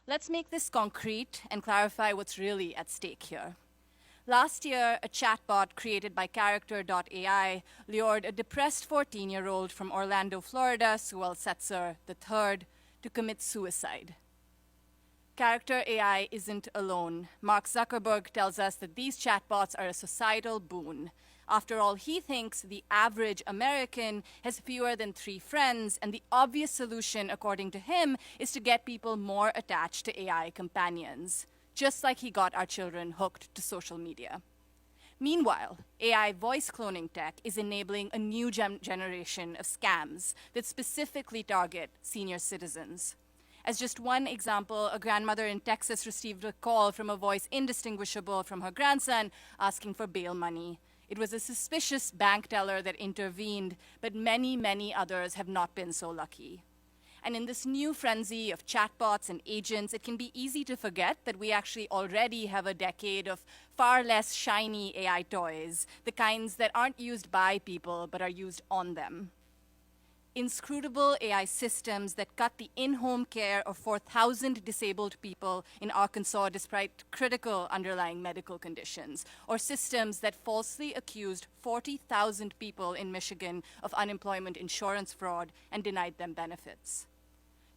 Let's make this concrete and clarify what's really at stake here. Last year, a chatbot created by Character.ai lured a depressed 14-year-old from Orlando, Florida, Suel Setzer III, to commit suicide. Character.ai isn't alone. Mark Zuckerberg tells us that these chatbots are a societal boon. After all, he thinks the average American has fewer than 3 friends, and the obvious solution, according to him, is to get people more attached to AI companions, just like he got our children hooked to social media. Meanwhile, AI voice cloning tech is enabling a new generation of scams that specifically target senior citizens. As just one example, a grandmother in Texas received a call from a voice indistinguishable from her grandson asking for bail money. It was a suspicious bank teller that intervened, but many, many others have not been so lucky. And in this new frenzy of chatbots and agents, it can be easy to forget that we actually already have a decade of far less shiny AI toys, the kinds that aren't used by people but are used on them. Inscrutable AI systems that cut the in-home care of 4,000 disabled people in Arkansas despite critical underlying medical conditions, or systems that falsely accused 40,000 people in Michigan of unemployment insurance fraud and denied them benefits.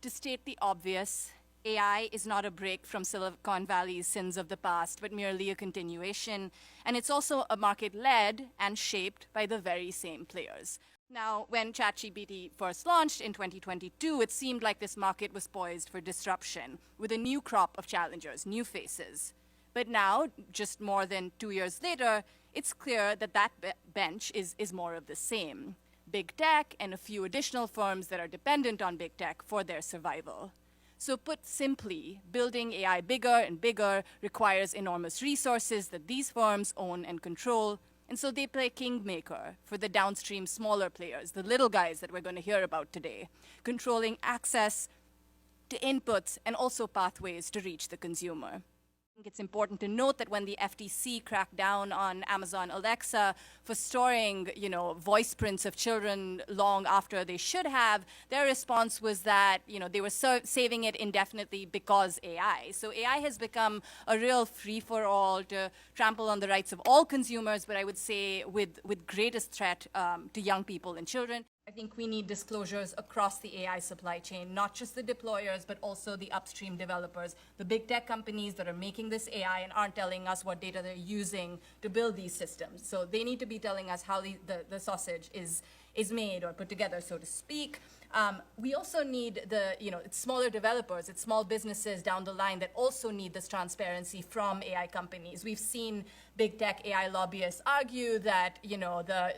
To state the obvious, AI is not a break from Silicon Valley's sins of the past, but merely a continuation, and it's also a market led and shaped by the very same players. Now, when ChatGPT first launched in 2022, it seemed like this market was poised for disruption, with a new crop of challengers, new faces. But now, just more than 2 years later, it's clear that that bench is more of the same. Big tech and a few additional firms that are dependent on big tech for their survival. So put simply, building AI bigger and bigger requires enormous resources that these firms own and control. And so they play kingmaker for the downstream smaller players, the little guys that we're going to hear about today, controlling access to inputs and also pathways to reach the consumer. I think it's important to note that when the FTC cracked down on Amazon Alexa for storing, voice prints of children long after they should have, their response was that, they were saving it indefinitely because AI. So AI has become a real free-for-all to trample on the rights of all consumers, but I would say with greatest threat to young people and children. I think we need disclosures across the AI supply chain, not just the deployers, but also the upstream developers, the big tech companies that are making this AI and aren't telling us what data they're using to build these systems. So they need to be telling us how the sausage is made or put together, so to speak. We also need it's smaller developers, it's small businesses down the line that also need this transparency from AI companies. We've seen big tech AI lobbyists argue that,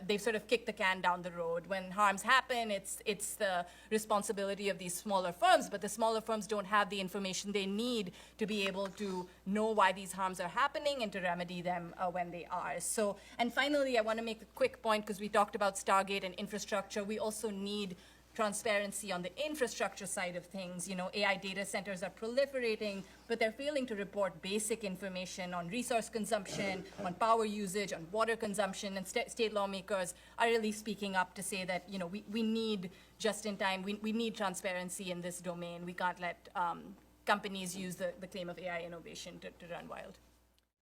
they've sort of kicked the can down the road. When harms happen, it's the responsibility of these smaller firms, but the smaller firms don't have the information they need to be able to know why these harms are happening and to remedy them when they are. So, and finally, I want to make a quick point because we talked about Stargate and infrastructure. We also need transparency on the infrastructure side of things. AI data centers are proliferating, but they're failing to report basic information on resource consumption, on power usage, on water consumption, and state lawmakers are really speaking up to say that, we need just-in-time, we need transparency in this domain. We can't let companies use the claim of AI innovation to run wild.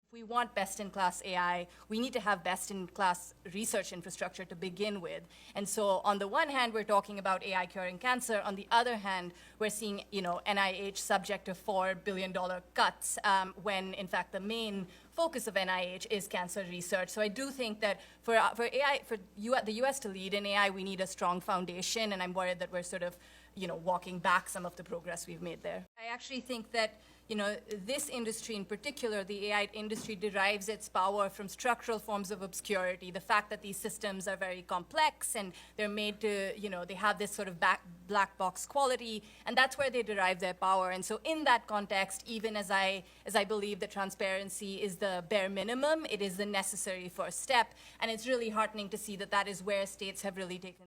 If we want best-in-class AI, we need to have best-in-class research infrastructure to begin with. And so on the one hand, we're talking about AI curing cancer. On the other hand, we're seeing, NIH subject to $4 billion cuts when, in fact, the main focus of NIH is cancer research. So I do think that for AI, the US to lead in AI, we need a strong foundation, and I'm worried that we're sort of, walking back some of the progress we've made there. I actually think that this industry in particular, the AI industry, derives its power from structural forms of obscurity. The fact that these systems are very complex and they're made to, they have this sort of black box quality, and that's where they derive their power. And so in that context, even as I believe that transparency is the bare minimum, it is the necessary first step. And it's really heartening to see that that is where states have really taken